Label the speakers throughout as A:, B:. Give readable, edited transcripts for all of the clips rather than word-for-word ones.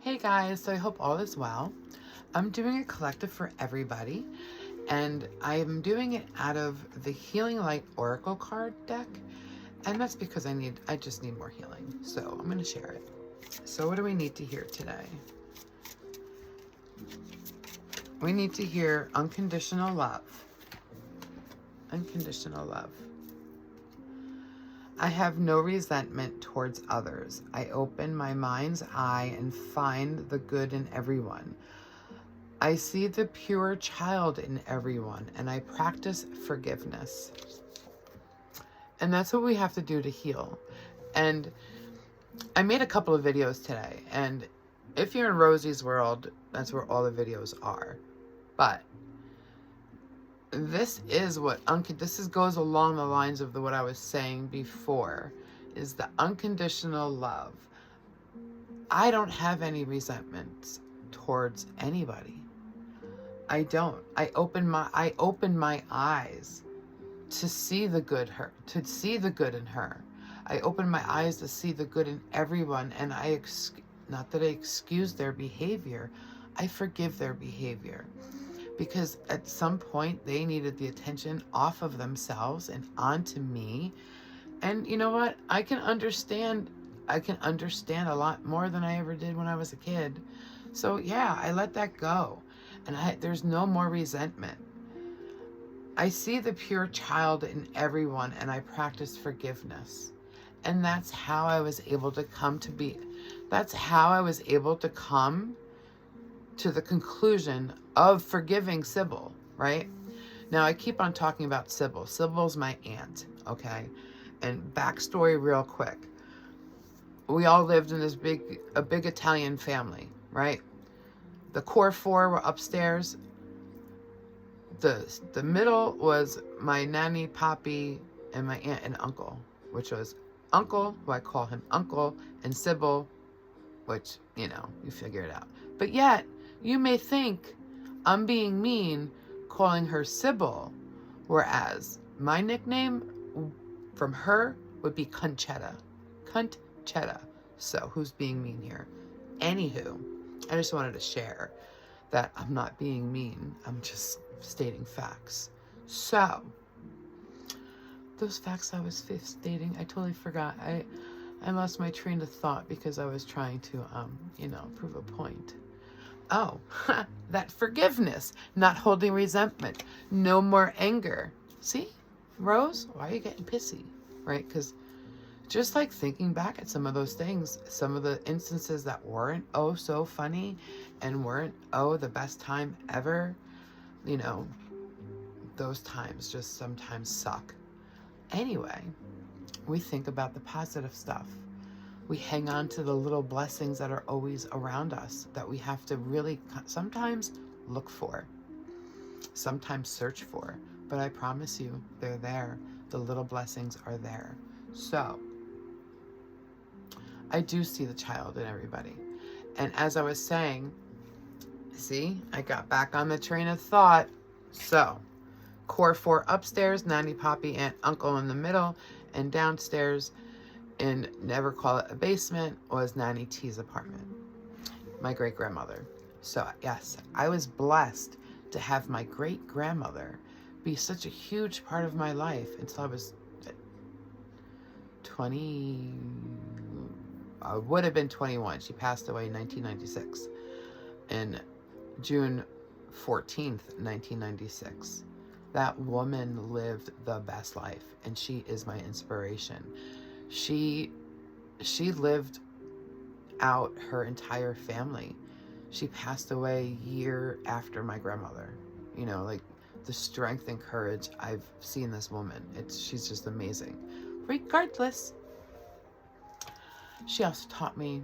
A: Hey guys, so I hope all is well. I'm doing a collective for everybody, and I am doing it out of the Healing Light Oracle card deck, and that's because I just need more healing. So I'm going to share it. So what do we need to hear today? We need to hear unconditional love. Unconditional love. I have no resentment towards others. I open my mind's eye and find the good in everyone. I see the pure child in everyone, and I practice forgiveness. And that's what we have to do to heal. And I made a couple of videos today, and if you're in Rosie's world, that's where all the videos are. But this is what goes along the lines of what I was saying before, is the unconditional love. I don't have any resentments towards anybody. I don't. I open my eyes to see the good in her. I open my eyes to see the good in everyone, and not that I excuse their behavior, I forgive their behavior. Because at some point they needed the attention off of themselves and onto me. And you know what? I can understand a lot more than I ever did when I was a kid. So yeah, I let that go. And there's no more resentment. I see the pure child in everyone, and I practice forgiveness. And that's how I was able to come to the conclusion of forgiving Sybil, right? Now, I keep on talking about Sybil. Sybil's my aunt, okay? And backstory real quick. We all lived in a big Italian family, right? The core four were upstairs. The middle was my nanny, poppy, and my aunt and uncle, which was Uncle, who I call him Uncle, and Sybil, which, you figure it out. But yet, you may think I'm being mean calling her Sybil, whereas my nickname from her would be Conchetta. Conchetta. So, who's being mean here? Anywho, I just wanted to share that I'm not being mean. I'm just stating facts. So, those facts I was stating, I totally forgot. I lost my train of thought because I was trying to, prove a point. Oh, that forgiveness, not holding resentment, no more anger. See, Rose, why are you getting pissy, right? Because just like thinking back at some of those things, some of the instances that weren't so funny and weren't the best time ever, those times just sometimes suck. Anyway, we think about the positive stuff. We hang on to the little blessings that are always around us that we have to really sometimes look for, sometimes search for. But I promise you, they're there. The little blessings are there. So, I do see the child in everybody. And as I was saying, see, I got back on the train of thought. So, core four upstairs, nanny, poppy, aunt, uncle in the middle, and downstairs, and never call it a basement, was Nanny T's apartment, my great-grandmother. So yes, I was blessed to have my great-grandmother be such a huge part of my life until I was 20, I would have been 21. She passed away in 1996, in June 14th, 1996. That woman lived the best life, and she is my inspiration. She lived out her entire family. She passed away a year after my grandmother. Like the strength and courage I've seen this woman. She's just amazing. Regardless, she also taught me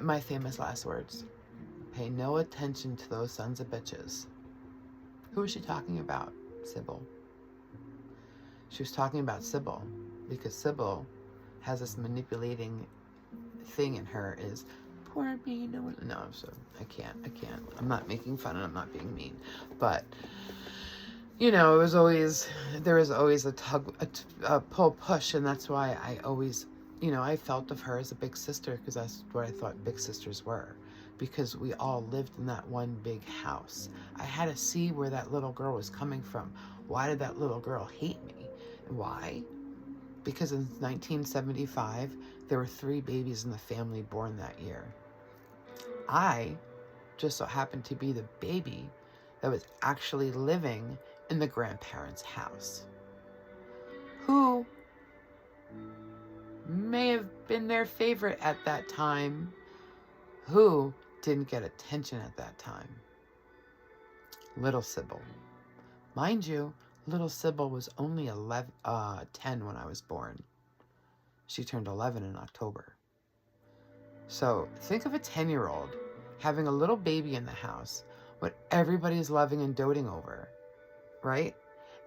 A: my famous last words. Pay no attention to those sons of bitches. Who was she talking about? Sybil. She was talking about Sybil because Sybil has this manipulating thing in her, is poor me, no, so I can't. I'm not making fun and I'm not being mean. But, there was always a pull push, and that's why I always, I felt of her as a big sister, because that's what I thought big sisters were. because we all lived in that one big house. I had to see where that little girl was coming from. Why did that little girl hate me? Why? Because in 1975, there were 3 babies in the family born that year. I just so happened to be the baby that was actually living in the grandparents' house, who may have been their favorite at that time, who didn't get attention at that time. Little Sybil. Mind you, little Sybil was only 10 when I was born. She turned 11 in October. So think of a 10-year-old having a little baby in the house, what everybody's loving and doting over, right?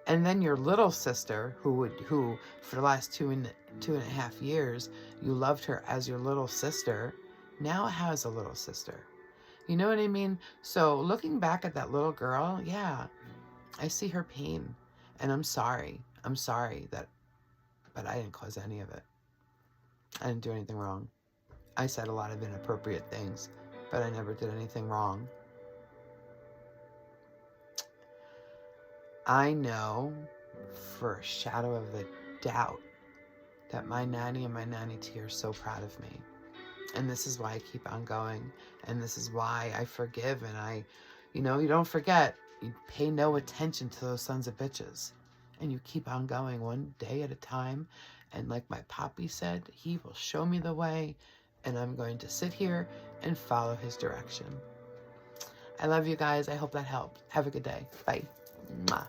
A: And then your little sister, who for the last two and a half years, you loved her as your little sister, now has a little sister. You know what I mean? So looking back at that little girl, yeah, I see her pain, and I'm sorry. I'm sorry but I didn't cause any of it. I didn't do anything wrong. I said a lot of inappropriate things, but I never did anything wrong. I know for a shadow of a doubt that my nanny and my nanny T are so proud of me. And this is why I keep on going. And this is why I forgive. And you don't forget, you pay no attention to those sons of bitches. And you keep on going one day at a time. And like my poppy said, he will show me the way. And I'm going to sit here and follow his direction. I love you guys. I hope that helped. Have a good day. Bye. Mwah.